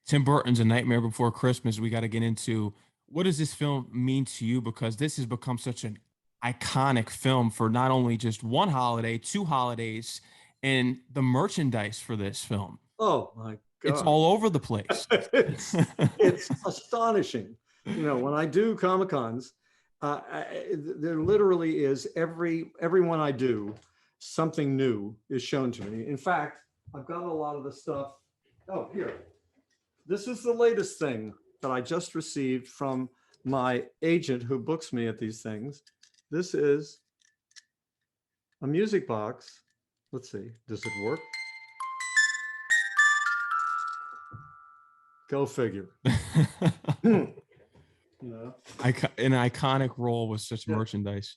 Tim Burton's A Nightmare Before Christmas. We got to get into what does this film mean to you? Because this has become such an iconic film for not only just one holiday, two holidays, and the merchandise for this film. Oh my It's God. all over the place. it's it's astonishing. You know, when I do Comic Cons, there literally is everyone I do, something new is shown to me. In fact, I've got a lot of the stuff. Oh, here. This is the latest thing that I just received from my agent who books me at these things. This is a music box. Let's see, does it work? Go figure. You know? An iconic role with such Yeah. merchandise.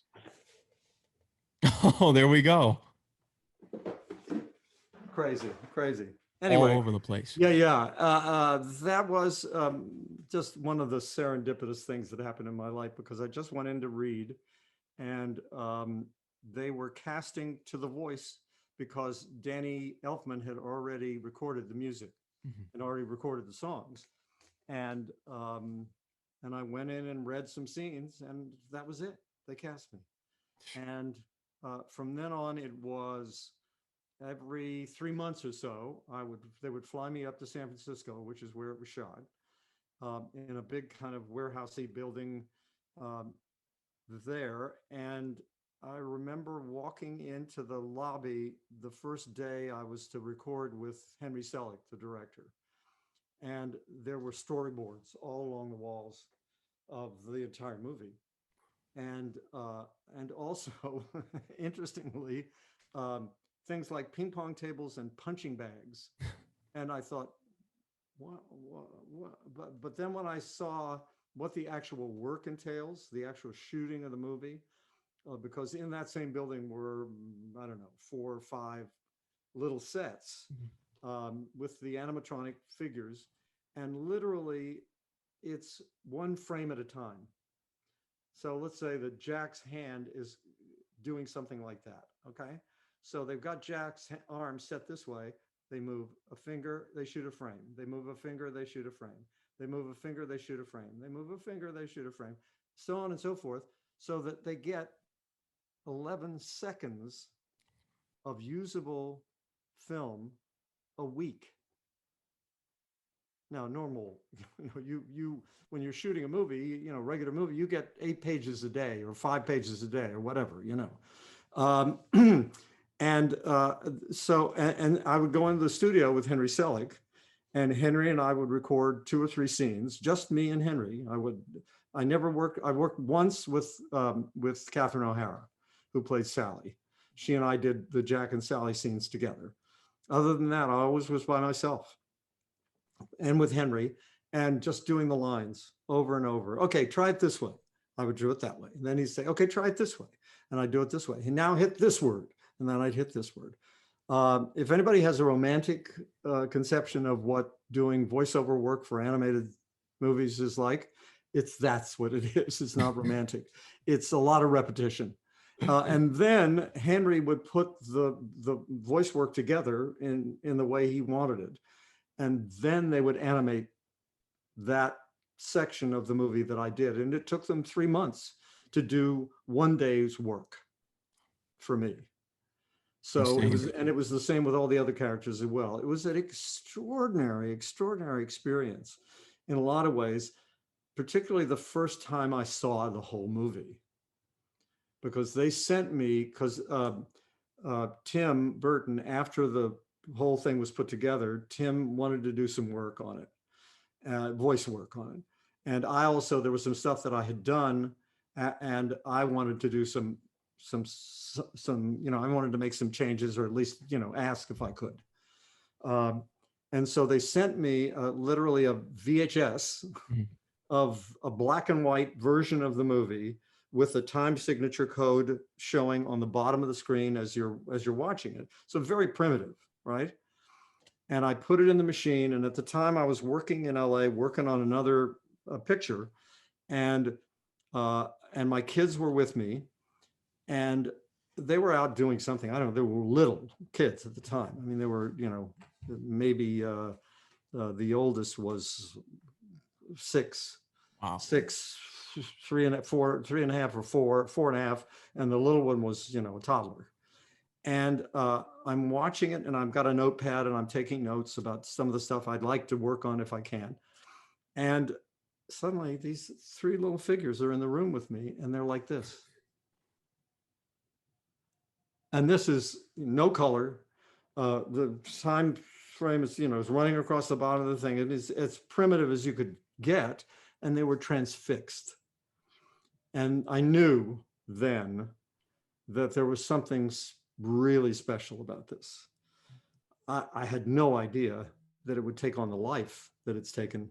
Oh, there we go. Crazy, crazy. All Anyway, over the place. yeah. That was just one of the serendipitous things that happened in my life because I just went in to read and they were casting to the voice because Danny Elfman had already recorded the music Mhm. and already recorded the songs. And I went in and read some scenes and that was it. They cast me. And from then on, it was every 3 months or so, they would fly me up to San Francisco, which is where it was shot, in a big kind of warehousey building um, there. And I remember walking into the lobby the first day I was to record with Henry Selick, the director. And there were storyboards all along the walls of the entire movie. And also, interestingly, um, things like ping pong tables and punching bags. And I thought, what? But then when I saw what the actual work entails, the actual shooting of the movie, because in that same building were, I don't know, 4 or 5 little sets Mhm. with the animatronic figures. And literally, it's one frame at a time. So let's say that Jack's hand is doing something like that. Okay. So they've got Jack's arm set this way. They move a finger, they shoot a frame. They move a finger, they shoot a frame. They move a finger, they shoot a frame. They move a finger, they shoot a frame, so on and so forth, so that they get 11 seconds of usable film a week. Now, normal, you when you're shooting a movie, regular movie, you get 8 pages a day or 5 pages a day or whatever, and and I would go into the studio with Henry Selick, and Henry and I would record 2 or 3 scenes, just me and Henry. I never worked. I worked once with Catherine O'Hara, who played Sally. She and I did the Jack and Sally scenes together. Other than that, I always was by myself and with Henry, and just doing the lines over and over. Okay, try it this way. I would do it that way. And then he'd say, okay, try it this way. And I'd do it this way. And now hit this word. And then I'd hit this word. If anybody has a romantic conception of what doing voiceover work for animated movies is like, that's what it is. It's not romantic. It's a lot of repetition. And then Henry would put the voice work together in the way he wanted it. And then they would animate that section of the movie that I did. And it took them 3 months to do one day's work for me. So it was the same with all the other characters as well. It was an extraordinary experience in a lot of ways, particularly the first time I saw the whole movie. Because they sent me, because Tim Burton, after the whole thing was put together, Tim wanted to do some work on it, voice work on it. And I also, there was some stuff that I had done, and I wanted to do some, I wanted to make some changes, or at least, ask if I could. And so they sent me literally a VHS of a black and white version of the movie with a time signature code showing on the bottom of the screen as you're watching it. So very primitive, right? And I put it in the machine. And at the time I was working in LA, working on another picture, and my kids were with me, and they were out doing something. I don't know, they were little kids at the time. I mean, they were, maybe The oldest was six, Wow. six, 3.5, 3.5, or 4.5, and the little one was, a toddler. And I'm watching it, and I've got a notepad, and I'm taking notes about some of the stuff I'd like to work on if I can. And suddenly, these three little figures are in the room with me, and they're like this. And this is no color. The time frame is, is running across the bottom of the thing. It is as primitive as you could get, and they were transfixed. And I knew then that there was something really special about this. I had no idea that it would take on the life that it's taken